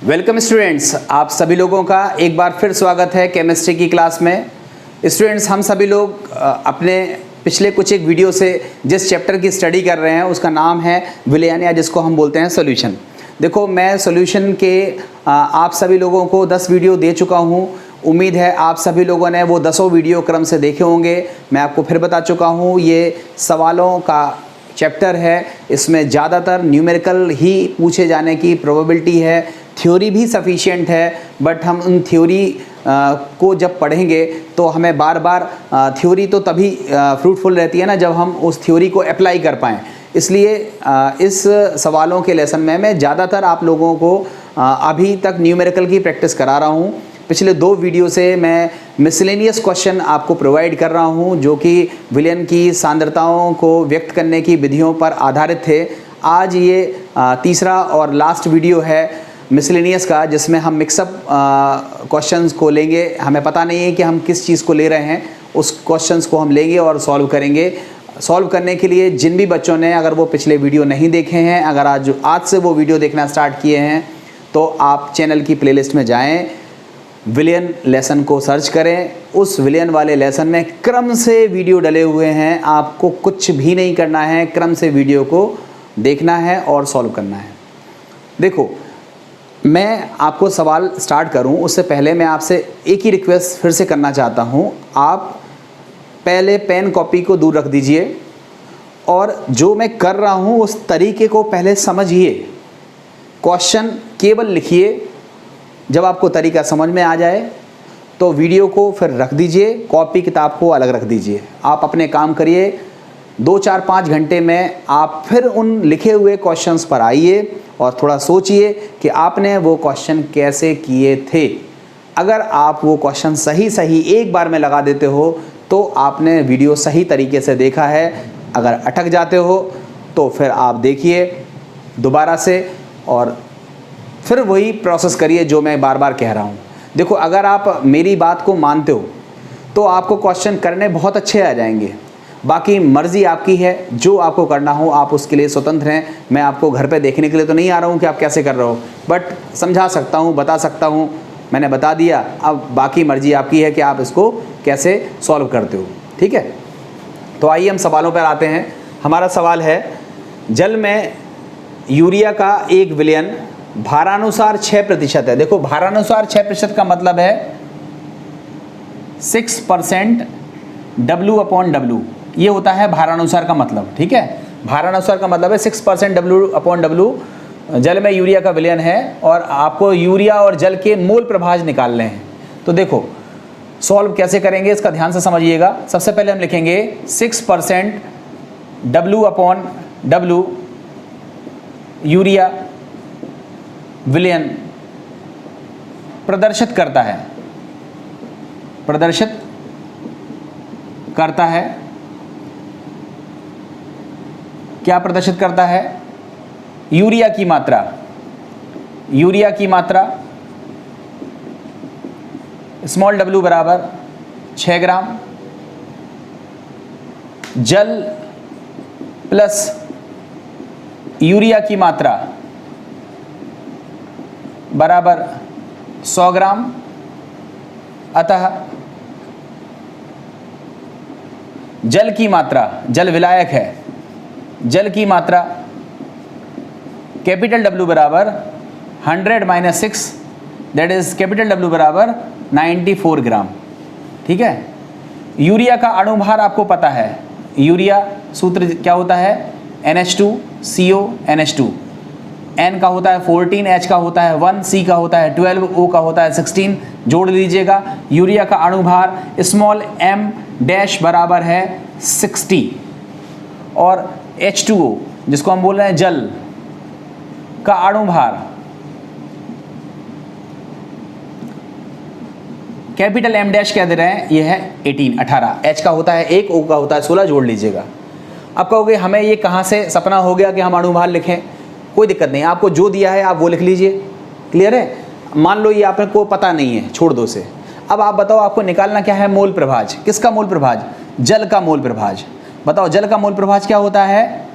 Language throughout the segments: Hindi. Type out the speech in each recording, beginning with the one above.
वेलकम स्टूडेंट्स, आप सभी लोगों का एक बार फिर स्वागत है केमिस्ट्री की क्लास में। स्टूडेंट्स, हम सभी लोग अपने पिछले कुछ एक वीडियो से जिस चैप्टर की स्टडी कर रहे हैं उसका नाम है विलयन, या जिसको हम बोलते हैं सॉल्यूशन। देखो, मैं सॉल्यूशन के आप सभी लोगों को 10 वीडियो दे चुका हूँ। उम्मीद है आप सभी लोगों ने वो 10 वीडियो क्रम से देखे होंगे। मैं आपको फिर बता चुका हूँ, ये सवालों का चैप्टर है, इसमें ज़्यादातर न्यूमेरिकल ही पूछे जाने की प्रोबेबिलिटी है। थ्योरी भी सफिशिएंट है, बट हम उन थ्योरी को जब पढ़ेंगे तो हमें बार बार थ्योरी तो तभी फ्रूटफुल रहती है ना जब हम उस थ्योरी को अप्लाई कर पाएँ। इसलिए इस सवालों के लेसन में मैं ज़्यादातर आप लोगों को अभी तक न्यूमेरिकल की प्रैक्टिस करा रहा हूँ। पिछले 2 वीडियो से मैं मिसलेनियस क्वेश्चन आपको प्रोवाइड कर रहा हूँ जो कि विलयन की सांद्रताओं को व्यक्त करने की विधियों पर आधारित थे। आज ये तीसरा और लास्ट वीडियो है मिसलेनियस का, जिसमें हम मिक्सअप क्वेश्चंस को लेंगे। हमें पता नहीं है कि हम किस चीज़ को ले रहे हैं, उस क्वेश्चंस को हम लेंगे और सॉल्व करेंगे। सॉल्व करने के लिए जिन भी बच्चों ने अगर वो पिछले वीडियो नहीं देखे हैं, अगर आज से वो वीडियो देखना स्टार्ट किए हैं, तो आप चैनल की प्लेलिस्ट में जाएँ, विलयन लेसन को सर्च करें। उस विलयन वाले लेसन में क्रम से वीडियो डले हुए हैं। आपको कुछ भी नहीं करना है, क्रम से वीडियो को देखना है और सॉल्व करना है। देखो, मैं आपको सवाल स्टार्ट करूं उससे पहले मैं आपसे एक ही रिक्वेस्ट फिर से करना चाहता हूं। आप पहले पेन कॉपी को दूर रख दीजिए और जो मैं कर रहा हूं उस तरीके को पहले समझिए। क्वेश्चन केवल लिखिए। जब आपको तरीका समझ में आ जाए तो वीडियो को फिर रख दीजिए, कॉपी किताब को अलग रख दीजिए। आप अपने काम करिए। 2, 4, 5 घंटे में आप फिर उन लिखे हुए क्वेश्चंस पर आइए और थोड़ा सोचिए कि आपने वो क्वेश्चन कैसे किए थे। अगर आप वो क्वेश्चन सही एक बार में लगा देते हो तो आपने वीडियो सही तरीके से देखा है। अगर अटक जाते हो तो फिर आप देखिए दोबारा से और फिर वही प्रोसेस करिए जो मैं बार बार कह रहा हूँ। देखो, अगर आप मेरी बात को मानते हो तो आपको क्वेश्चन करने बहुत अच्छे आ जाएंगे। बाकी मर्ज़ी आपकी है, जो आपको करना हो आप उसके लिए स्वतंत्र हैं। मैं आपको घर पे देखने के लिए तो नहीं आ रहा हूँ कि आप कैसे कर रहे हो, बट समझा सकता हूँ, बता सकता हूँ। मैंने बता दिया, अब बाकी मर्ज़ी आपकी है कि आप इसको कैसे सॉल्व करते हो। ठीक है, तो आइए हम सवालों पर आते हैं। हमारा सवाल है, जल में यूरिया का एक विलयन भारानुसार 6% है। देखो, भारानुसार 6% का मतलब है 6% W/W। ये होता है भारानुसार का मतलब। ठीक है, भारानुसार का मतलब है 6% W/W। जल में यूरिया का विलयन है और आपको यूरिया और जल के मोल प्रभाज निकालने हैं। तो देखो, सॉल्व कैसे करेंगे इसका ध्यान से समझिएगा। सबसे पहले हम लिखेंगे 6% W/W यूरिया विलयन प्रदर्शित करता है क्या प्रदर्शित करता है? यूरिया की मात्रा स्मॉल w बराबर 6 ग्राम, जल प्लस यूरिया की मात्रा बराबर 100 ग्राम। अतः जल की मात्रा, जल विलायक है, जल की मात्रा कैपिटल W बराबर 100 - 6, दैट इज कैपिटल W बराबर 94 ग्राम। ठीक है, यूरिया का अणुभार आपको पता है। यूरिया सूत्र क्या होता है? NH2CO NH2। N का होता है 14, H का होता है 1, C का होता है 12, O का होता है 16। जोड़ लीजिएगा। यूरिया का अणुभार स्मॉल m' बराबर है 60 और H2O जिसको हम बोल रहे हैं जल का अणुभार कैपिटल M' क्या दे रहे हैं? ये है 18। H का होता है 1, O का होता है 16। जोड़ लीजिएगा। अब कहोगे हमें ये कहाँ से सपना हो गया कि हम अणुभार लिखें? कोई दिक्कत नहीं, आपको जो दिया है आप वो लिख लीजिए। क्लियर है? मान लो ये आपको पता नहीं है, छोड़ दो उसे। अब आप बताओ आपको निकालना क्या है? मोल प्रभाज। किसका मोल प्रभाज? जल का मोल प्रभाज। बताओ जल का मोल प्रभाज क्या होता है?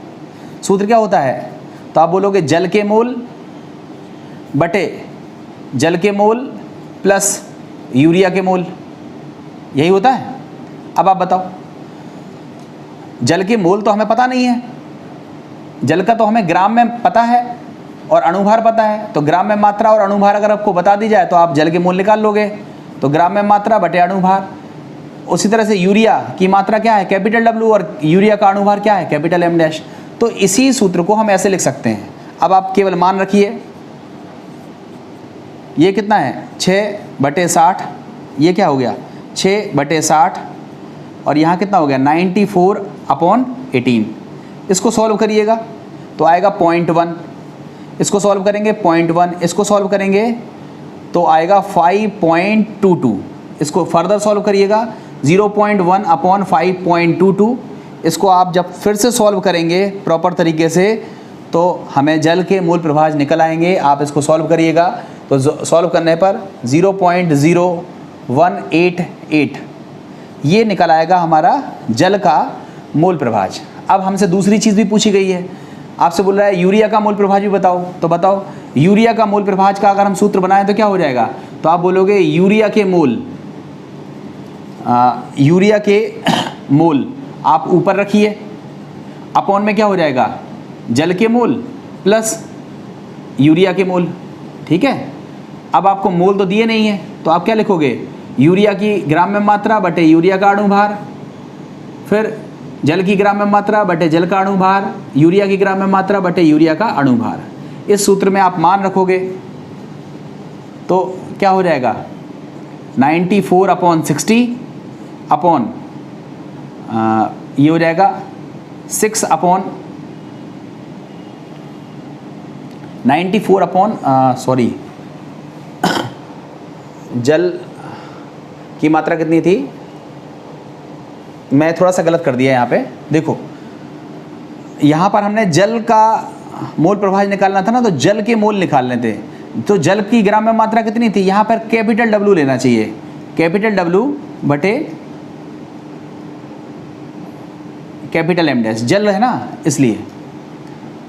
सूत्र क्या होता है? तो आप बोलोगे जल के मोल बटे जल के मोल प्लस यूरिया के मोल, यही होता है। अब आप बताओ, जल के मोल तो हमें पता नहीं है, जल का तो हमें ग्राम में पता है और अणुभार पता है, तो ग्राम में मात्रा और अणुभार अगर आपको बता दी जाए तो आप जल के मोल निकाल लोगे, तो ग्राम में मात्रा बटे अणुभार। उसी तरह से यूरिया की मात्रा क्या है, कैपिटल W, और यूरिया का अणुभार क्या है, कैपिटल M डैश। तो इसी सूत्र को हम ऐसे लिख सकते हैं। अब आप केवल मान रखिए, ये कितना है 6/60, ये क्या हो गया 6/60, और यहाँ कितना हो गया 94/18। इसको सॉल्व करिएगा तो आएगा 0.1, इसको सॉल्व करेंगे 0.1, इसको सॉल्व करेंगे तो आएगा 5.22, इसको फर्दर सॉल्व करिएगा 0.1/5.22। इसको आप जब फिर से सॉल्व करेंगे प्रॉपर तरीके से तो हमें जल के मूल प्रभाज निकल आएंगे। आप इसको सॉल्व करिएगा तो सॉल्व करने पर 0.0188 ये निकल आएगा हमारा जल का मूल प्रभाज। अब हमसे दूसरी चीज़ भी पूछी गई है, आपसे बोल रहा है यूरिया का मूल प्रभाज भी बताओ। तो बताओ यूरिया का मूल प्रभाज का अगर हम सूत्र बनाएं तो क्या हो जाएगा, तो आप बोलोगे यूरिया के मूल आप ऊपर रखिए, अपॉन में क्या हो जाएगा जल के मूल प्लस यूरिया के मूल। ठीक है, अब आपको मोल तो दिए नहीं है तो आप क्या लिखोगे, यूरिया की ग्राम में मात्रा बटे यूरिया का अणुभार, फिर जल की ग्राम में मात्रा बटे जल का अणुभार, यूरिया की ग्राम में मात्रा बटे यूरिया का अणुभार। इस सूत्र में आप मान रखोगे तो क्या हो जाएगा 94/60 अपॉन ये हो जाएगा 6/94 जल की मात्रा कितनी थी, मैं थोड़ा सा गलत कर दिया यहाँ पे। देखो यहाँ पर हमने जल का मोल प्रभाज निकालना था ना, तो जल के मोल निकालने थे, तो जल की ग्राम में मात्रा कितनी थी, यहाँ पर कैपिटल W लेना चाहिए, कैपिटल W बटे कैपिटल M डैश, जल है ना इसलिए।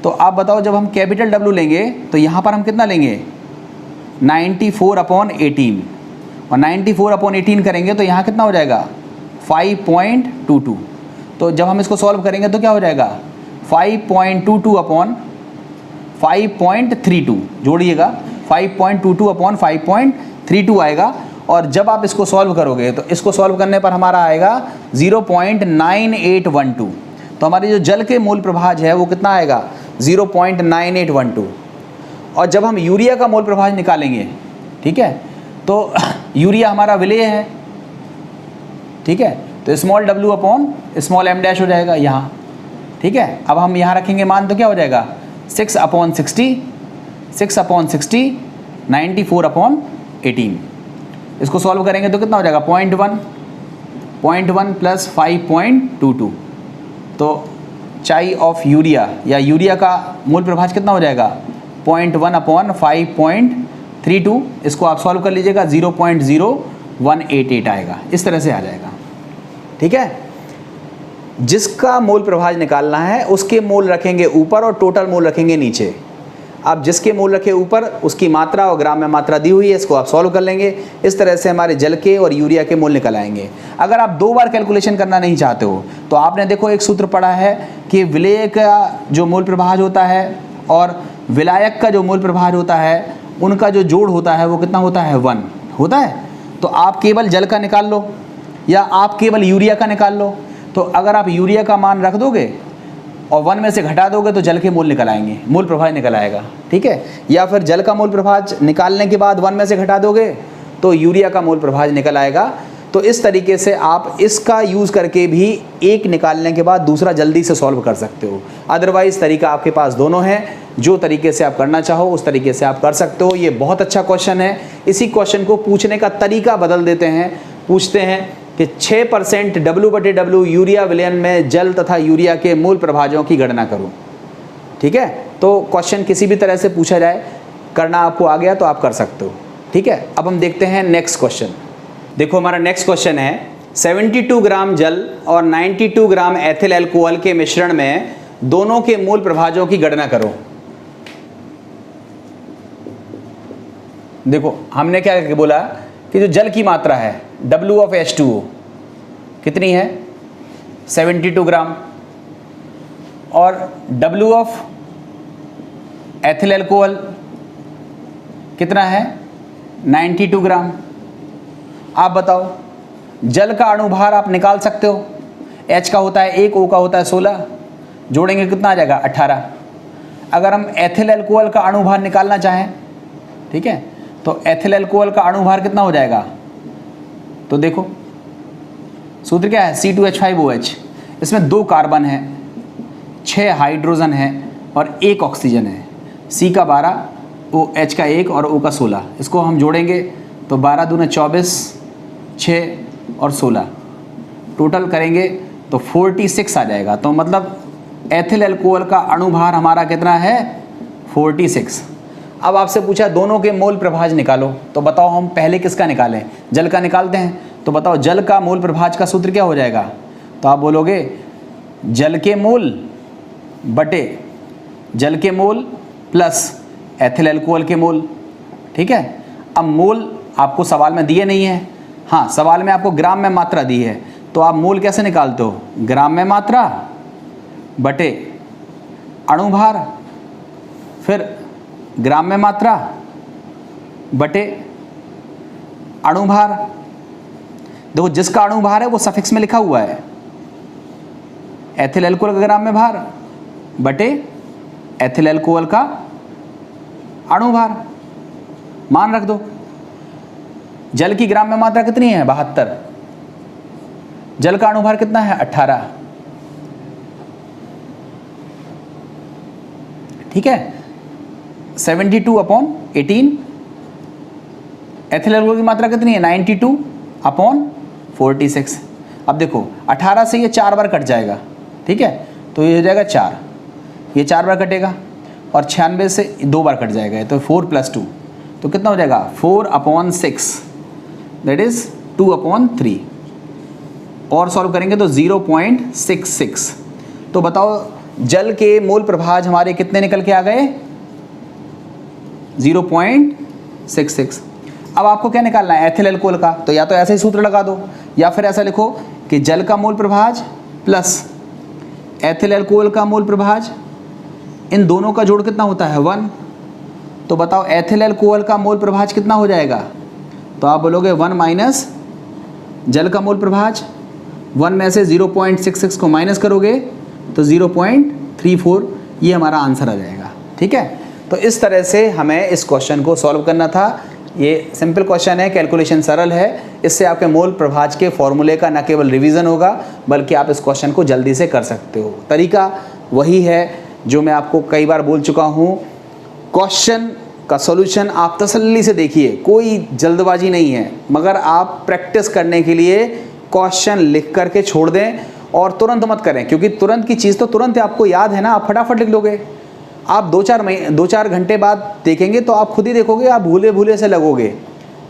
तो आप बताओ जब हम कैपिटल W लेंगे तो यहाँ पर हम कितना लेंगे 94/18, और 94/18 करेंगे तो यहाँ कितना हो जाएगा 5.22। तो जब हम इसको सॉल्व करेंगे तो क्या हो जाएगा 5.22/5.32, जोड़िएगा 5.22/5.32 आएगा। और जब आप इसको सॉल्व करोगे तो इसको सॉल्व करने पर हमारा आएगा 0.9812। तो हमारी जो जल के मूल प्रभाज है वो कितना आएगा 0.9812। और जब हम यूरिया का मोल प्रभाज निकालेंगे, ठीक है, तो यूरिया हमारा विलेय है, ठीक है, तो small w upon small m dash हो जाएगा यहाँ। ठीक है, अब हम यहाँ रखेंगे मान तो क्या हो जाएगा 6/60 94/18। इसको सॉल्व करेंगे तो कितना हो जाएगा 0.1 प्लस 5.22। तो चाई ऑफ यूरिया या यूरिया का मूल प्रभाज कितना हो जाएगा 0.1/5.32। इसको आप सॉल्व कर लीजिएगा 0.0188 आएगा, इस तरह से आ जाएगा। ठीक है, जिसका मोल प्रभाज निकालना है उसके मोल रखेंगे ऊपर और टोटल मोल रखेंगे नीचे। आप जिसके मोल रखे ऊपर उसकी मात्रा और ग्राम में मात्रा दी हुई है, इसको आप सॉल्व कर लेंगे। इस तरह से हमारे जल के और यूरिया के मोल निकल आएंगे। अगर आप 2 बार कैलकुलेशन करना नहीं चाहते हो तो आपने देखो एक सूत्र पढ़ा है कि विलेय का जो मोल प्रभाज होता है और विलायक का जो मोल प्रभाज होता है उनका जो जोड़ होता है वो कितना होता है 1 होता है। तो आप केवल जल का निकाल लो या आप केवल यूरिया का निकाल लो। तो अगर आप यूरिया का मान रख दोगे और 1 में से घटा दोगे तो जल के मोल निकल आएंगे, मोल प्रभाज निकल आएगा। ठीक है, या फिर जल का मोल प्रभाज निकालने के बाद 1 में से घटा दोगे तो यूरिया का मोल प्रभाज निकल आएगा। तो इस तरीके से आप इसका यूज़ करके भी एक निकालने के बाद दूसरा जल्दी से सॉल्व कर सकते हो। अदरवाइज़ तरीका आपके पास दोनों हैं, जो तरीके से आप करना चाहो उस तरीके से आप कर सकते हो। ये बहुत अच्छा क्वेश्चन है। इसी क्वेश्चन को पूछने का तरीका बदल देते हैं, पूछते हैं कि 6% W/W यूरिया विलयन में जल तथा यूरिया के मूल प्रभाजों की गणना करो। ठीक है, तो क्वेश्चन किसी भी तरह से पूछा जाए, करना आपको आ गया तो आप कर सकते हो। ठीक है, अब हम देखते हैं नेक्स्ट क्वेश्चन। देखो हमारा नेक्स्ट क्वेश्चन है 72 ग्राम जल और 92 ग्राम एथिल अल्कोहल के मिश्रण में दोनों के मूल प्रभाजों की गणना करो। देखो हमने क्या करके बोला कि जो जल की मात्रा है W ऑफ H2O कितनी है 72 ग्राम, और W ऑफ एथिल अल्कोहल कितना है 92 ग्राम। आप बताओ जल का अणुभार आप निकाल सकते हो, H का होता है 1, O का होता है 16, जोड़ेंगे कितना आ जाएगा 18। अगर हम एथिल अल्कोहल का अणुभार निकालना चाहें, ठीक है, तो एथिल अल्कोहल का अणुभार कितना हो जाएगा, तो देखो सूत्र क्या है C2H5OH। इसमें 2 कार्बन है, 6 हाइड्रोजन है और 1 ऑक्सीजन है। C का 12, H का 1 और O का 16। इसको हम जोड़ेंगे तो 12 दूना 24, 6 और 16 टोटल करेंगे तो 46 आ जाएगा। तो मतलब एथिल अल्कोहल का अणुभार हमारा कितना है 46। अब आपसे पूछा दोनों के मोल प्रभाज निकालो, तो बताओ हम पहले किसका निकालें, जल का निकालते हैं। तो बताओ जल का मोल प्रभाज का सूत्र क्या हो जाएगा, तो आप बोलोगे जल के मोल बटे जल के मोल प्लस एथिल अल्कोहल के मोल। ठीक है, अब मोल आपको सवाल में दिए नहीं है, हाँ सवाल में आपको ग्राम में मात्रा दी है, तो आप मोल कैसे निकालते हो, ग्राम में मात्रा बटे अणुभार, फिर ग्राम में मात्रा बटे अणुभार। देखो जिसका अणुभार है वो सफिक्स में लिखा हुआ है, एथिल अल्कोहल का ग्राम में भार बटे एथिल अल्कोहल का अणुभार, मान रख दो। जल की ग्राम में मात्रा कितनी है 72, जल का अणुभार कितना है 18। ठीक है, 72/18। एथिल अल्कोहल की मात्रा कितनी है 92/46। अब देखो 18 से ये 4 बार कट जाएगा, ठीक है, तो ये हो जाएगा 4, ये 4 बार कटेगा, और 96 से 2 बार कट जाएगा, तो 4 + 2 तो कितना हो जाएगा 4/6, दैट इज 2/3। और सॉल्व करेंगे तो 0.66। तो बताओ जल के मोल प्रभाज हमारे कितने निकल के आ गए 0.66। अब आपको क्या निकालना है एथिल अल्कोहल का, तो या तो ऐसे ही सूत्र लगा दो, या फिर ऐसा लिखो कि जल का मोल प्रभाज प्लस एथिल अल्कोहल का मोल प्रभाज, इन दोनों का जोड़ कितना होता है 1। तो बताओ एथिल अल्कोहल का मोल प्रभाज कितना हो जाएगा, तो आप बोलोगे 1 माइनस जल का मोल प्रभाज, 1 में से 0.66 को माइनस करोगे तो 0.34, ये हमारा आंसर आ जाएगा। ठीक है, तो इस तरह से हमें इस क्वेश्चन को सॉल्व करना था। ये सिंपल क्वेश्चन है, कैलकुलेशन सरल है, इससे आपके मोल प्रभाज के फॉर्मूले का न केवल रिवीजन होगा बल्कि आप इस क्वेश्चन को जल्दी से कर सकते हो। तरीका वही है जो मैं आपको कई बार बोल चुका हूँ, क्वेश्चन का सॉल्यूशन आप तसल्ली से देखिए, कोई जल्दबाजी नहीं है, मगर आप प्रैक्टिस करने के लिए क्वेश्चन लिख करके छोड़ दें और तुरंत मत करें, क्योंकि तुरंत की चीज़ तो तुरंत आपको याद है ना, आप फटाफट लिख लोगे। आप 2-4 घंटे बाद देखेंगे तो आप खुद ही देखोगे आप भूले भूले से लगोगे।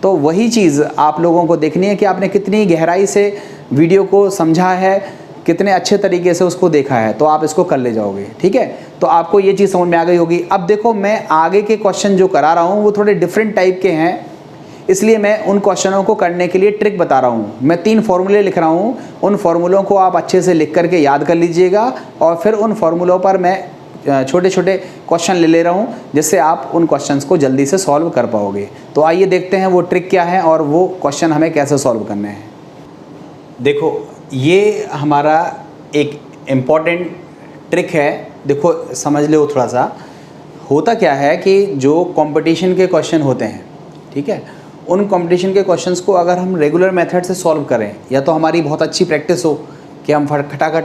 तो वही चीज़ आप लोगों को देखनी है कि आपने कितनी गहराई से वीडियो को समझा है, कितने अच्छे तरीके से उसको देखा है, तो आप इसको कर ले जाओगे। ठीक है, तो आपको ये चीज़ समझ में आ गई होगी। अब देखो मैं आगे के क्वेश्चन जो करा रहा हूँ वो थोड़े डिफरेंट टाइप के हैं, इसलिए मैं उन क्वेश्चनों को करने के लिए ट्रिक बता रहा हूँ। मैं 3 फॉर्मूले लिख रहा हूँ, उन फॉर्मूलों को आप अच्छे से लिख करके याद कर लीजिएगा, और फिर उन फॉर्मूलों पर मैं छोटे छोटे क्वेश्चन ले रहा हूँ, जिससे आप उन क्वेश्चंस को जल्दी से सॉल्व कर पाओगे। तो आइए देखते हैं वो ट्रिक क्या है और वो क्वेश्चन हमें कैसे सॉल्व करने हैं। देखो ये हमारा एक इम्पॉर्टेंट ट्रिक है, देखो समझ लो थोड़ा सा। होता क्या है कि जो कंपटीशन के क्वेश्चन होते हैं, ठीक है, उन कंपटीशन के क्वेश्चंस को अगर हम रेगुलर मेथड से सॉल्व करें, या तो हमारी बहुत अच्छी प्रैक्टिस हो कि हम खटाखट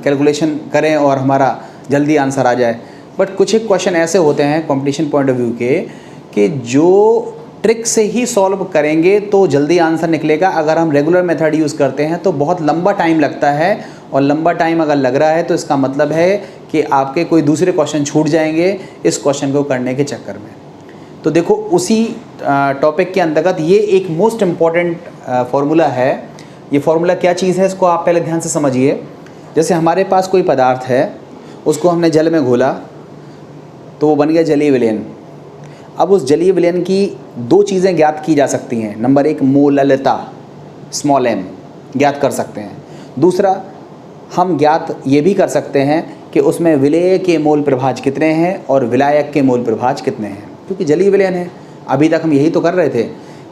कैलकुलेशन करें और हमारा जल्दी आंसर आ जाए, बट कुछ एक क्वेश्चन ऐसे होते हैं कंपटीशन पॉइंट ऑफ व्यू के कि जो ट्रिक से ही सॉल्व करेंगे तो जल्दी आंसर निकलेगा। अगर हम रेगुलर मेथड यूज़ करते हैं तो बहुत लंबा टाइम लगता है, और लंबा टाइम अगर लग रहा है तो इसका मतलब है कि आपके कोई दूसरे क्वेश्चन छूट जाएंगे इस क्वेश्चन को करने के चक्कर में। तो देखो उसी टॉपिक के अंतर्गत ये एक मोस्ट इम्पॉर्टेंट फार्मूला है। ये फार्मूला क्या चीज़ है इसको आप पहले ध्यान से समझिए। जैसे हमारे पास कोई पदार्थ है, उसको हमने जल में घोला तो वो बन गया जलीय विलयन। अब उस जलीय विलयन की दो चीज़ें ज्ञात की जा सकती हैं। नंबर एक, मोललता स्मॉल m ज्ञात कर सकते हैं। दूसरा, हम ज्ञात ये भी कर सकते हैं कि उसमें विलेय के मोल प्रभाज कितने हैं और विलायक के मोल प्रभाज कितने हैं, क्योंकि जलीय विलयन है। अभी तक हम यही तो कर रहे थे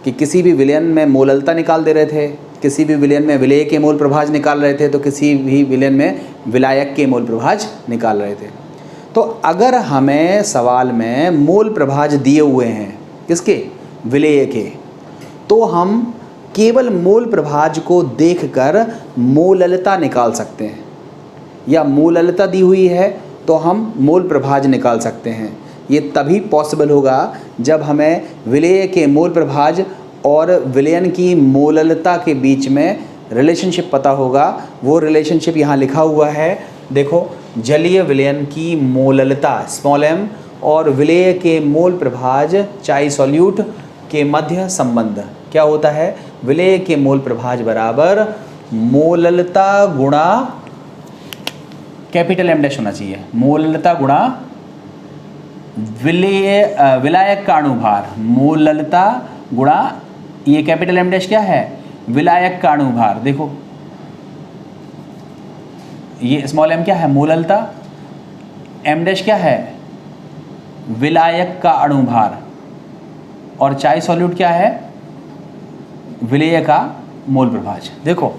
कि किसी भी विलयन में मोललता निकाल दे रहे थे, किसी भी विलयन में विलेय के मोल प्रभाज निकाल रहे थे, तो किसी भी विलयन में विलायक के मोल प्रभाज निकाल रहे थे। तो अगर हमें सवाल में मोल प्रभाज दिए हुए हैं किसके, विलेय के, तो हम केवल मोल प्रभाज को देखकर मोललता निकाल सकते हैं, या मोललता दी हुई है तो हम मोल प्रभाज निकाल सकते हैं। ये तभी पॉसिबल होगा जब हमें विलेय के मोल प्रभाज और विलयन की मोललता के बीच में रिलेशनशिप पता होगा। वो रिलेशनशिप यहाँ लिखा हुआ है, देखो, जलीय विलयन की मोललता स्मॉल m और विलेय के मोल प्रभाज चाई सॉल्यूट के मध्य संबंध क्या होता है, विलेय के मोल प्रभाज बराबर मोललता गुणा कैपिटल M डैश होना चाहिए, मोललता गुणा विलायक का अणुभार, मोललता गुणा ये कैपिटल M डैश क्या है, विलायक का अणुभार। देखो ये स्मॉल m क्या है, मोललता, M डैश क्या है, विलायक का अणुभार, और चाई सॉल्यूट क्या है, विलेय का मोल प्रभाज। देखो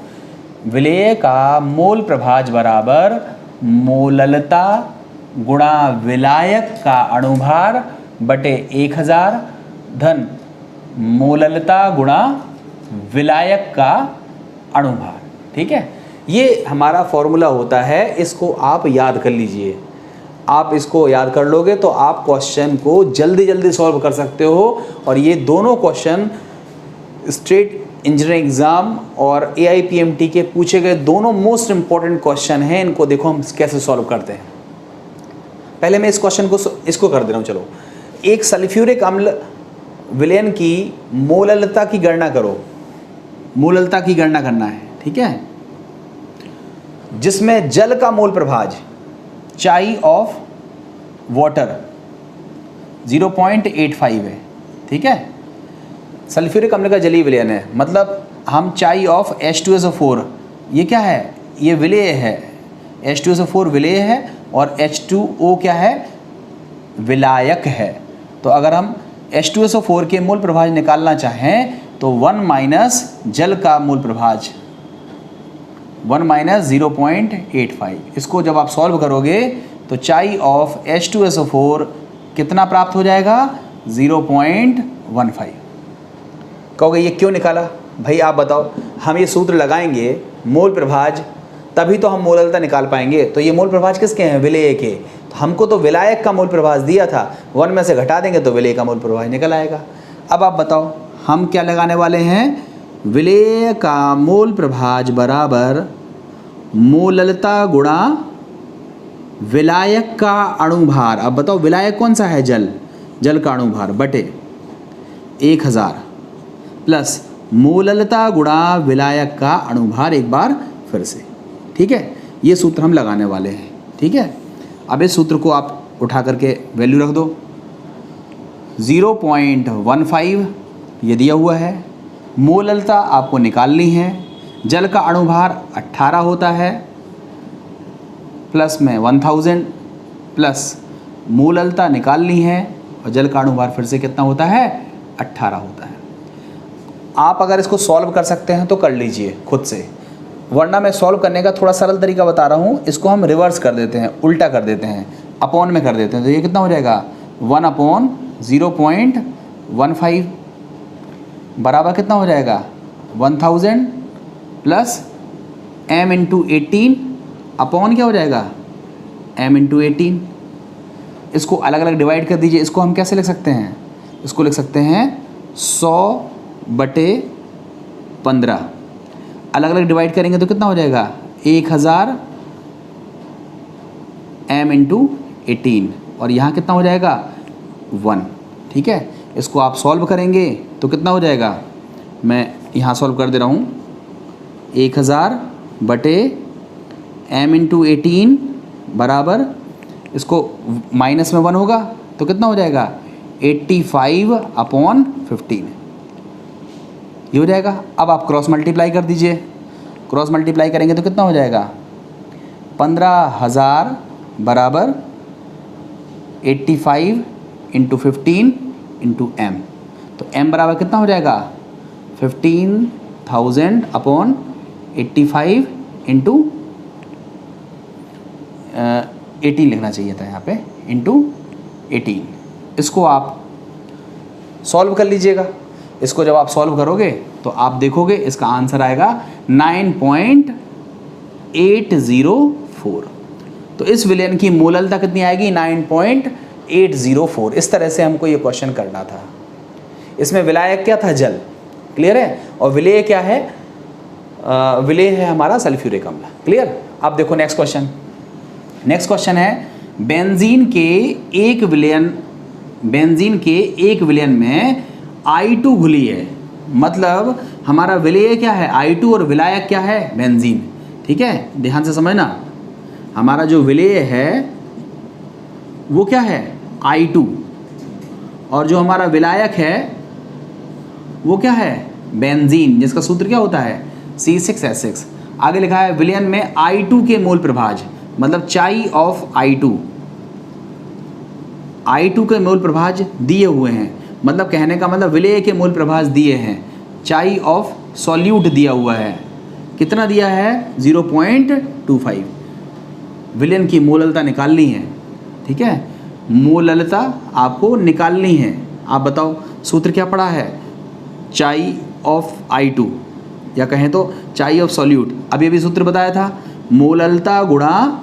विलेय का मोल प्रभाज बराबर मोललता गुणा विलायक का अणुभार बटे 1000 धन मोललता गुणा विलायक का अणुभार। ठीक है, ये हमारा फॉर्मूला होता है, इसको आप याद कर लीजिए। आप इसको याद कर लोगे तो आप क्वेश्चन को जल्दी जल्दी सॉल्व कर सकते हो। और ये दोनों क्वेश्चन स्टेट इंजीनियरिंग एग्ज़ाम और AIPMT के पूछे गए दोनों मोस्ट इम्पॉर्टेंट क्वेश्चन हैं। इनको देखो हम कैसे सॉल्व करते हैं। पहले मैं इस क्वेश्चन को इसको कर दे रहा हूँ। चलो, एक सल्फ्यूरिक अम्ल विलयन की मोललता की गणना करो। मोललता की गणना करना है, ठीक है, जिसमें जल का मोल प्रभाज चाई ऑफ वाटर 0.85 है। ठीक है, सल्फ्यूरिक अम्ल का जलीय विलयन है, मतलब हम चाई ऑफ H2SO4, ये क्या है, ये विलेय है, H2SO4 विलेय है और H2O क्या है, विलायक है। तो अगर हम H2SO4 के मोल प्रभाज निकालना चाहें तो 1 माइनस जल का मोल प्रभाज 1 माइनस 0.85, इसको जब आप सॉल्व करोगे तो चाई ऑफ H2SO4 कितना प्राप्त हो जाएगा, 0.15। कहोगे ये क्यों निकाला भाई, आप बताओ। हम ये सूत्र लगाएंगे मोल प्रभाज, तभी तो हम मोललता निकाल पाएंगे। तो ये मोल प्रभाज किसके हैं, विलेय के। तो हमको तो विलायक का मोल प्रभाज दिया था, 1 में से घटा देंगे तो विलेय का मोल प्रभाज निकल आएगा। अब आप बताओ हम क्या लगाने वाले हैं, विलेय का मोल प्रभाज बराबर मोललता गुणा विलायक का अणुभार। अब बताओ विलायक कौन सा है, जल, जल का अणुभार बटे 1000 प्लस मोललता गुणा विलायक का अणुभार, एक बार फिर से। ठीक है, ये सूत्र हम लगाने वाले हैं। ठीक है, अब इस सूत्र को आप उठा करके वैल्यू रख दो। 0.15 ये दिया हुआ है, मोललता आपको निकालनी है, जल का अणुभार 18 होता है, प्लस में 1000 प्लस मोललता निकालनी है और जल का अणुभार फिर से कितना होता है, 18 होता है। आप अगर इसको सॉल्व कर सकते हैं तो कर लीजिए खुद से, वरना मैं सॉल्व करने का थोड़ा सरल तरीका बता रहा हूँ। इसको हम रिवर्स कर देते हैं, उल्टा कर देते हैं, अपॉन में कर देते हैं। तो ये कितना हो जाएगा, 1/0.15 बराबर कितना हो जाएगा, 1000 प्लस m इंटू 18 अपॉन क्या हो जाएगा, m इंटू 18। इसको अलग अलग डिवाइड कर दीजिए। इसको हम कैसे लिख सकते हैं, इसको लिख सकते हैं 100/15। अलग अलग डिवाइड करेंगे तो कितना हो जाएगा, 1000 m इंटू 18 और यहाँ कितना हो जाएगा, 1। ठीक है, इसको आप सॉल्व करेंगे तो कितना हो जाएगा, मैं यहाँ सॉल्व कर दे रहा हूँ, 1000/m इंटू 18 बराबर, इसको माइनस में 1 होगा तो कितना हो जाएगा, 85/15 ये हो जाएगा। अब आप क्रॉस मल्टीप्लाई कर दीजिए, क्रॉस मल्टीप्लाई करेंगे तो कितना हो जाएगा, 15,000 बराबर 85 × 15 × m। तो m बराबर कितना हो जाएगा, 15,000/85 × 18 लिखना चाहिए था यहाँ पे, × 18। इसको आप सॉल्व कर लीजिएगा। इसको जब आप सॉल्व करोगे तो आप देखोगे इसका आंसर आएगा 9.804। तो इस विलयन की मूललता कितनी आएगी, 9.804। इस तरह से हमको ये क्वेश्चन करना था। इसमें विलायक क्या था, जल, क्लियर है, और विलेय क्या है, विलेय है हमारा सल्फ्यूरिक अम्ल, क्लियर। अब देखो नेक्स्ट क्वेश्चन। नेक्स्ट क्वेश्चन है बेंजीन के एक विलयन में I2 घुली है, मतलब हमारा विलेय क्या है I2 और विलायक क्या है बेंजीन। ठीक है, ध्यान से समझना, हमारा जो विलेय है वो क्या है I2 और जो हमारा विलायक है वो क्या है बेंजीन, जिसका सूत्र क्या होता है C6H6। आगे लिखा है विलयन में I2 के मोल प्रभाज, मतलब चाई ऑफ I2 के मोल प्रभाज दिए हुए हैं, मतलब कहने का मतलब विलेय के मोल प्रभाज दिए हैं, चाई ऑफ सॉल्यूट दिया हुआ है, कितना दिया है 0.25। विलयन की मोललता निकालनी है, ठीक है, मोललता आपको निकालनी है। आप बताओ सूत्र क्या पड़ा है, चाई ऑफ I2 या कहें तो चाई ऑफ सॉल्यूट। अभी अभी सूत्र बताया था, मोललता गुणा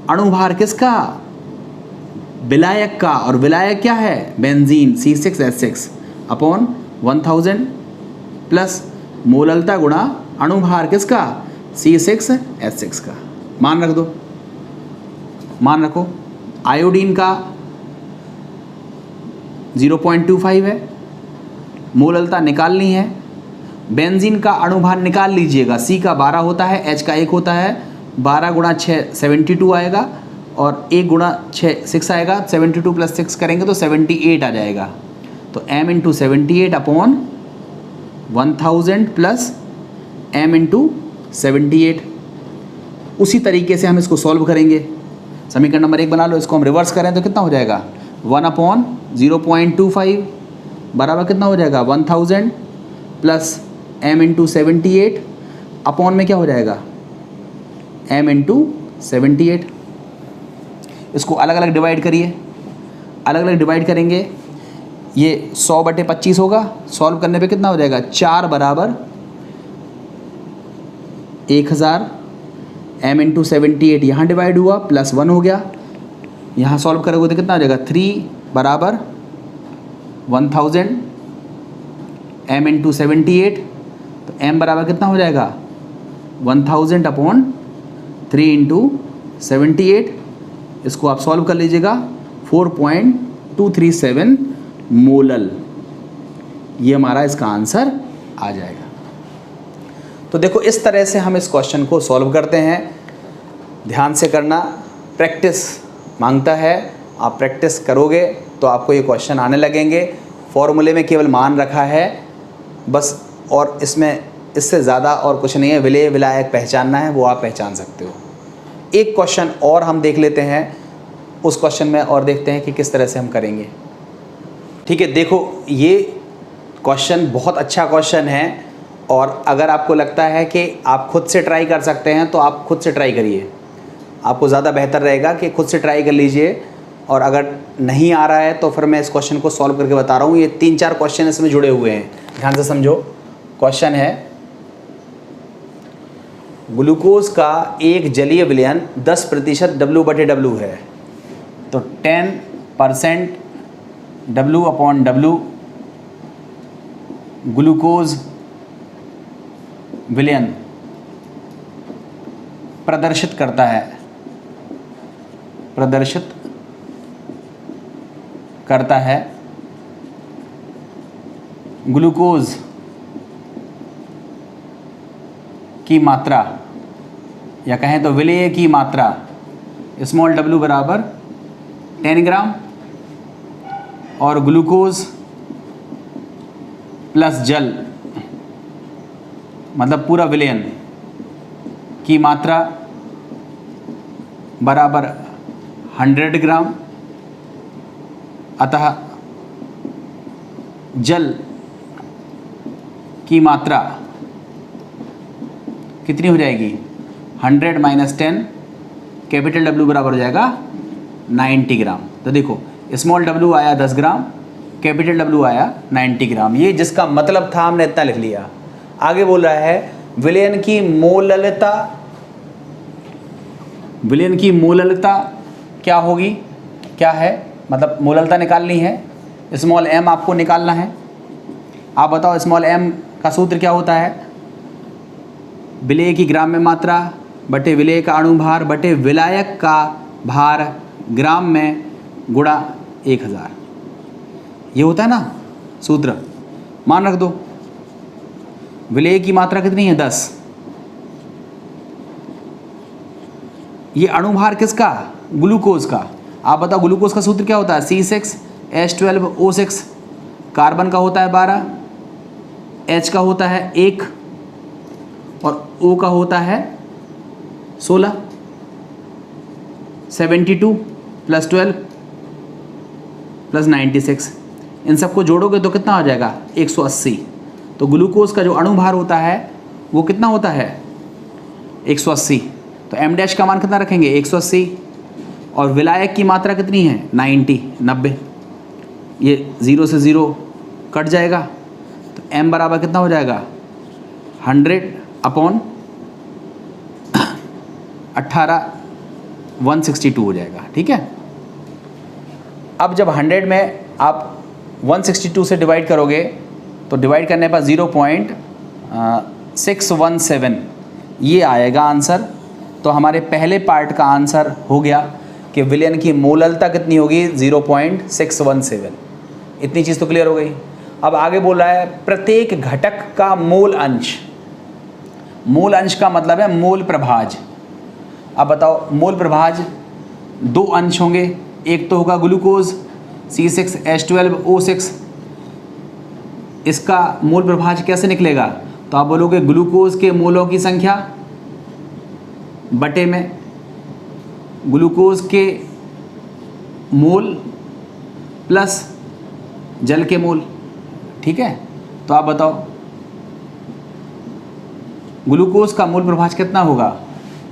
अणुभार किसका, विलायक का, और विलायक क्या है बेंजीन C6H6 अपॉन 1000 प्लस मोललता गुणा अणुभार किसका C6H6 का। मान रख दो, मान रखो। आयोडीन का 0.25 है, मोललता निकालनी है। बेंजीन का अणुभार निकाल लीजिएगा, C का 12 होता है, H का 1 होता है, 12 × 6 72 आएगा, और 1 × 6 आएगा, 72 + 6 करेंगे तो 78 आ जाएगा। तो m × 78 अपॉन 1000 प्लस m × 78। उसी तरीके से हम इसको सॉल्व करेंगे। समीकरण नंबर 1 बना लो, इसको हम रिवर्स करें तो कितना हो जाएगा 1/0.25 बराबर कितना हो जाएगा 1000 प्लस m × 78 अपॉन में क्या हो जाएगा m × 78। इसको अलग अलग डिवाइड करिए, अलग अलग डिवाइड करेंगे, ये 100/25 होगा। सॉल्व करने पे कितना हो जाएगा 4 बराबर 1000, m × 78 यहाँ डिवाइड हुआ, प्लस 1 हो गया, यहाँ सॉल्व करोगे तो कितना हो जाएगा 3 बराबर 1000 m × 78। तो m बराबर कितना हो जाएगा 1000 अपॉन 3 × 78। इसको आप सॉल्व कर लीजिएगा 4.237 मोलल, ये हमारा इसका आंसर आ जाएगा। तो देखो इस तरह से हम इस क्वेश्चन को सॉल्व करते हैं। ध्यान से करना, प्रैक्टिस मांगता है, आप प्रैक्टिस करोगे तो आपको ये क्वेश्चन आने लगेंगे। फॉर्मूले में केवल मान रखा है बस, और इसमें इससे ज़्यादा और कुछ नहीं है। विलेय विलायक पहचानना है, वो आप पहचान सकते हो। एक क्वेश्चन और हम देख लेते हैं, उस क्वेश्चन में और देखते हैं कि किस तरह से हम करेंगे। ठीक है, देखो ये क्वेश्चन बहुत अच्छा क्वेश्चन है, और अगर आपको लगता है कि आप खुद से ट्राई कर सकते हैं तो आप खुद से ट्राई करिए, आपको ज़्यादा बेहतर रहेगा कि खुद से ट्राई कर लीजिए। और अगर नहीं आ रहा है तो फिर मैं इस क्वेश्चन को सॉल्व करके बता रहा हूँ। ये 3-4 क्वेश्चन इसमें जुड़े हुए हैं, ध्यान से समझो। क्वेश्चन है ग्लूकोज का एक जलीय विलयन 10% W/W है, तो 10% W/W ग्लूकोज विलयन प्रदर्शित करता है ग्लूकोज की मात्रा, या कहें तो विलेय की मात्रा स्मॉल w बराबर 10 ग्राम, और ग्लूकोज प्लस जल मतलब पूरा विलयन की मात्रा बराबर 100 ग्राम, अतः जल की मात्रा कितनी हो जाएगी 100 माइनस 10, कैपिटल W बराबर हो जाएगा 90 ग्राम। तो देखो स्मॉल w आया 10 ग्राम, कैपिटल W आया 90 ग्राम। ये जिसका मतलब था हमने इतना लिख लिया। आगे बोल रहा है विलयन की मोललता, विलयन की मोललता क्या होगी, क्या है, मतलब मोललता निकालनी है। स्मॉल m आपको निकालना है। आप बताओ स्मॉल m का सूत्र क्या होता है, विलेय की ग्राम में मात्रा बटे विलेय का अणुभार बटे विलायक का भार ग्राम में गुणा 1000। ये होता है ना सूत्र, मान रख दो। विलेय की मात्रा कितनी है 10, ये अणुभार किसका, ग्लूकोज का। आप बताओ ग्लूकोज का सूत्र क्या होता है, C6H12O6, कार्बन का होता है 12, H का होता है 1 और O का होता है 16। 72 प्लस 12 प्लस 96, इन सबको जोड़ोगे तो कितना हो जाएगा 180। तो ग्लूकोज का जो अणुभार होता है वो कितना होता है 180। तो m डैश का मान कितना रखेंगे 180 और विलायक की मात्रा कितनी है 90। ये 0 से 0 कट जाएगा तो m बराबर कितना हो जाएगा 100 अपॉन 18 162 हो जाएगा। ठीक है, अब जब 100 में आप 162 से डिवाइड करोगे तो डिवाइड करने पर 0.617 ये आएगा आंसर। तो हमारे पहले पार्ट का आंसर हो गया कि विलयन की मोललता कितनी होगी 0.617। इतनी चीज़ तो क्लियर हो गई। अब आगे बोल रहा है प्रत्येक घटक का मोल अंश। मोल अंश का मतलब है मोल प्रभाज। अब बताओ मोल प्रभाज दो अंश होंगे, एक तो होगा ग्लूकोज C6H12O6, इसका मोल प्रभाज कैसे निकलेगा, तो आप बोलोगे ग्लूकोज के मोलों की संख्या बटे में ग्लूकोज के मोल प्लस जल के मोल। ठीक है, तो आप बताओ ग्लूकोज का मोल प्रभाज कितना होगा।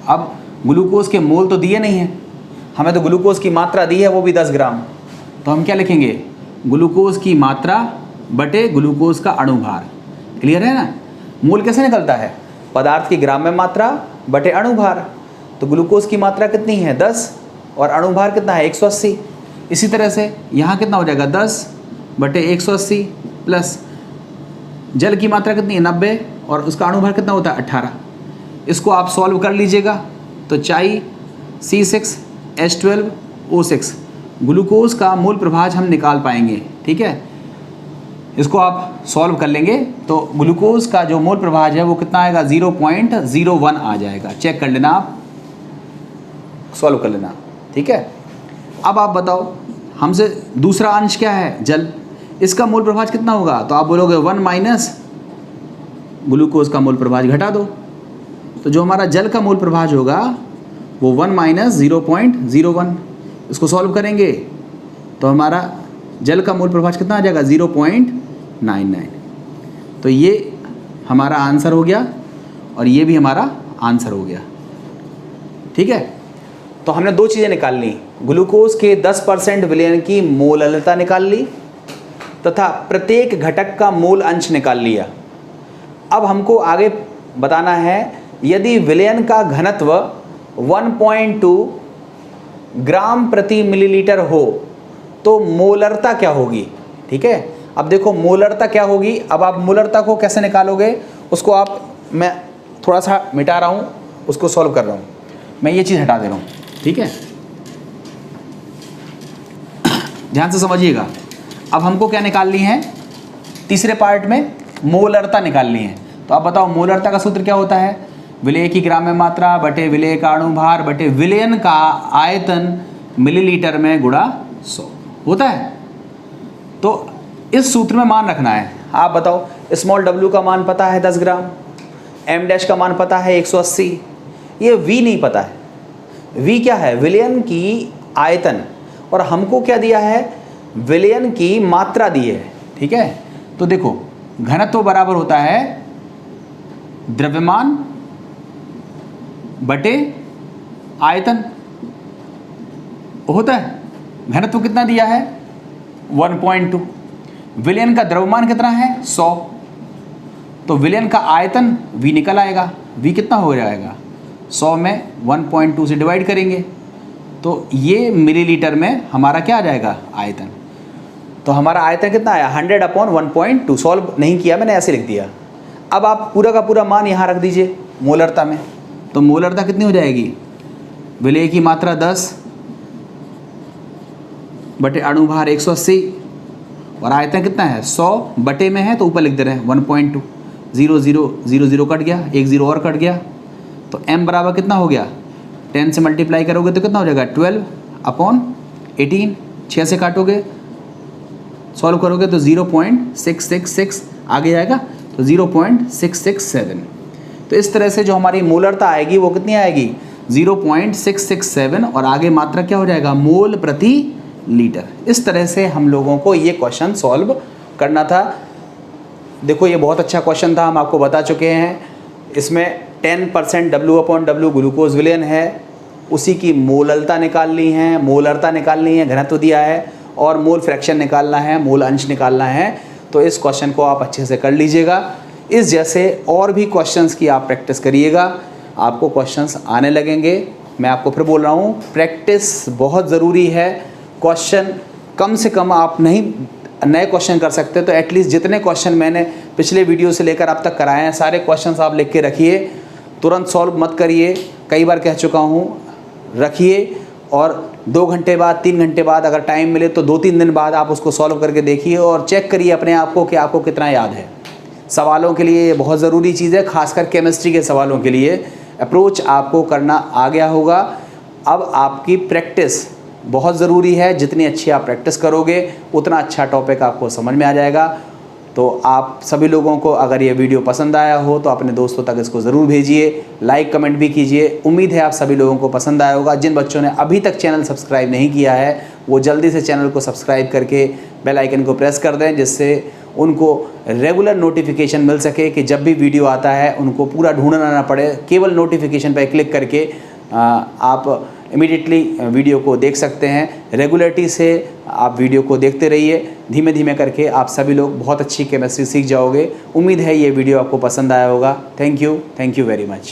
अब ग्लूकोज के मोल तो दिए नहीं हैं, हमें तो ग्लूकोज की मात्रा दी है वो भी 10 ग्राम। तो हम क्या लिखेंगे ग्लूकोज की मात्रा बटे ग्लूकोज का अणुभार। क्लियर है ना। मोल कैसे निकलता है, पदार्थ की ग्राम में मात्रा बटे अणुभार। तो ग्लूकोज की मात्रा कितनी है 10 और अणुभार कितना है 180। इसी तरह से यहाँ कितना हो जाएगा 10 बटे 180 प्लस जल की मात्रा कितनी है 90 और उसका अणुभार कितना होता है 18। इसको आप सॉल्व कर लीजिएगा तो चाई C6H12O6 ग्लूकोज का मोल प्रभाज हम निकाल पाएंगे। ठीक है, इसको आप सॉल्व कर लेंगे तो ग्लूकोज का जो मोल प्रभाज है वो कितना आएगा 0.01 आ जाएगा। चेक कर लेना, आप सॉल्व कर लेना। ठीक है, अब आप बताओ हमसे दूसरा अंश क्या है जल, इसका मोल प्रभाज कितना होगा, तो आप बोलोगे 1 माइनस ग्लूकोज का मोल प्रभाज घटा दो। तो जो हमारा जल का मोल प्रभाज होगा वो 1 माइनस 0.01, इसको सॉल्व करेंगे तो हमारा जल का मोल प्रभाज कितना आ जाएगा 0.99। तो ये हमारा आंसर हो गया और ये भी हमारा आंसर हो गया। ठीक है, तो हमने दो चीज़ें निकाल ली, ग्लूकोज के 10% विलयन की मोललता निकाल ली तथा प्रत्येक घटक का मोल अंश निकाल लिया। अब हमको आगे बताना है यदि विलयन का घनत्व 1.2 ग्राम प्रति मिलीलीटर हो तो मोलरता क्या होगी। ठीक है, अब देखो मोलरता क्या होगी। अब आप मोलरता को कैसे निकालोगे उसको मैं थोड़ा सा मिटा रहा हूँ, उसको सॉल्व कर रहा हूँ। मैं ये चीज़ हटा दे रहा हूँ। ठीक है, ध्यान से समझिएगा। अब हमको क्या निकालनी है, तीसरे पार्ट में मोलरता निकालनी है। तो आप बताओ मोलरता का सूत्र क्या होता है, विलेय की ग्राम में मात्रा बटे विलेय का अणुभार बटे विलयन का आयतन मिलीलीटर में गुणा 100 होता है। तो इस सूत्र में मान रखना है। आप बताओ, स्मॉल w का मान पता है 10 ग्राम, m डैश का मान पता है 180, ये v नहीं पता है। v क्या है? विलयन की आयतन, और हमको क्या दिया है? विलयन की मात्रा दी है। ठीक है, तो देखो घनत्व बराबर होता है द्रव्यमान बटे आयतन होता है। घनत्व कितना दिया है? 1.2। विलयन का द्रव्यमान कितना है? 100। तो विलयन का आयतन v निकल आएगा। v कितना हो जाएगा? 100 में 1.2 से डिवाइड करेंगे तो ये मिलीलीटर में हमारा क्या आ जाएगा? आयतन। तो हमारा आयतन कितना आया? 100/1.2। सॉल्व नहीं किया मैंने, ऐसे लिख दिया। अब आप पूरा का पूरा मान यहाँ रख दीजिए मोलरता में। तो मोलरता कितनी हो जाएगी? विलय की मात्रा 10 बटे अणुभार 180, और आयतन कितना है? 100 बटे में है तो ऊपर लिख दे रहे हैं 1.2। 0 0 0 0 कट गया, एक 0 और कट गया, तो m बराबर कितना हो गया? 10 से मल्टीप्लाई करोगे तो कितना हो जाएगा? 12/18। 6 से काटोगे, सॉल्व करोगे तो 0.666 आगे जाएगा, तो 0.667। तो इस तरह से जो हमारी मोलरता आएगी वो कितनी आएगी? 0.667, और आगे मात्रा क्या हो जाएगा? मोल प्रति लीटर। इस तरह से हम लोगों को ये क्वेश्चन सॉल्व करना था। देखो ये बहुत अच्छा क्वेश्चन था, हम आपको बता चुके हैं। इसमें 10% W/W ग्लूकोज विलयन है, उसी की मोललता निकालनी है, मोलरता निकालनी है, घनत्व दिया है, और मोल फ्रैक्शन निकालना है, मोल अंश निकालना है। तो इस क्वेश्चन को आप अच्छे से कर लीजिएगा। इस जैसे और भी क्वेश्चंस की आप प्रैक्टिस करिएगा, आपको क्वेश्चंस आने लगेंगे। मैं आपको फिर बोल रहा हूँ, प्रैक्टिस बहुत ज़रूरी है। क्वेश्चन कम से कम आप नहीं नए क्वेश्चन कर सकते, तो एटलीस्ट जितने क्वेश्चन मैंने पिछले वीडियो से लेकर अब तक कराए हैं, सारे क्वेश्चंस आप लिख के रखिए। तुरंत सॉल्व मत करिए, कई बार कह चुका हूँ, रखिए और 2 घंटे बाद, 3 घंटे बाद अगर टाइम मिले तो 2-3 दिन बाद आप उसको सॉल्व करके देखिए और चेक करिए अपने आप को कि आपको कितना याद है। सवालों के लिए ये बहुत ज़रूरी चीज़ है, खासकर केमिस्ट्री के सवालों के लिए अप्रोच आपको करना आ गया होगा। अब आपकी प्रैक्टिस बहुत ज़रूरी है, जितनी अच्छी आप प्रैक्टिस करोगे उतना अच्छा टॉपिक आपको समझ में आ जाएगा। तो आप सभी लोगों को अगर ये वीडियो पसंद आया हो तो अपने दोस्तों तक इसको ज़रूर भेजिए, लाइक कमेंट भी कीजिए। उम्मीद है आप सभी लोगों को पसंद आया होगा। जिन बच्चों ने अभी तक चैनल सब्सक्राइब नहीं किया है वो जल्दी से चैनल को सब्सक्राइब करके बेल आइकन को प्रेस कर दें, जिससे उनको रेगुलर नोटिफिकेशन मिल सके कि जब भी वीडियो आता है उनको पूरा ढूंढना ना पड़े। केवल नोटिफिकेशन पर क्लिक करके आप इमीडिएटली वीडियो को देख सकते हैं। रेगुलरिटी से आप वीडियो को देखते रहिए, धीमे धीमे करके आप सभी लोग बहुत अच्छी केमिस्ट्री सीख जाओगे। उम्मीद है ये वीडियो आपको पसंद आया होगा। Thank you very much.